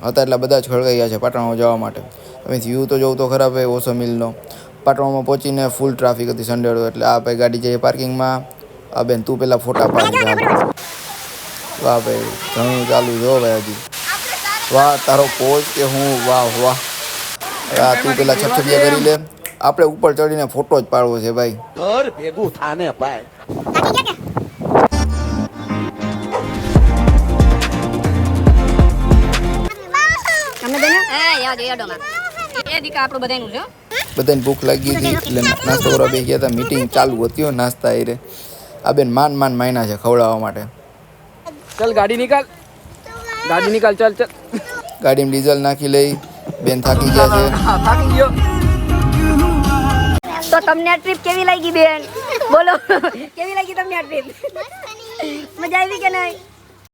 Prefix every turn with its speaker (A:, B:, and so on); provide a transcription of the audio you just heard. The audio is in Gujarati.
A: હતા એટલા બધા જ ખળગાઈ ગયા છે પાટણમાં જવા માટે. તમે વ્યૂ તો જોવું તો ખરાબ હોય ઓસો મિલનો. પાટણમાં પહોંચીને ફૂલ ટ્રાફિક હતી સંડેડો, એટલે આ ભાઈ ગાડી જઈએ પાર્કિંગમાં. આ બેન તું પેલા ફોટા પાડી ચાલ. વાહ ભાઈ ઘણું ચાલુ જો ભાઈ હજી. વાહ તારો પોઝ કે હું વાહ વાહ. આ તું પેલા છપછપિયા કરી લે, આપણે ઉપર ચડીને ફોટો જ પાડવો છે ભાઈ.
B: ઘર ભેગું થાને ભાઈ.
A: બધાને ભૂખ લાગી હતી એટલે નાસ્તો કરવા બેસી ગયા હતા. મીટિંગ ચાલુ હતી નાસ્તા એ રે. આ બેન માન માયના છે ખવડાવવા માટે.
C: ચલ ગાડી નિકાલ, ગાડી નિકાલ, ચલ ચલ.
A: ગાડીમાં ડીઝલ નાખી લઈ. બેન થાકી ગયા છે.
C: થાકી ગયો.
D: તો તમને આ ટ્રીપ કેવી લાગી બેન? બોલો કેવી લાગી તમને આ ટ્રીપ? મજા આવી કે નહીં?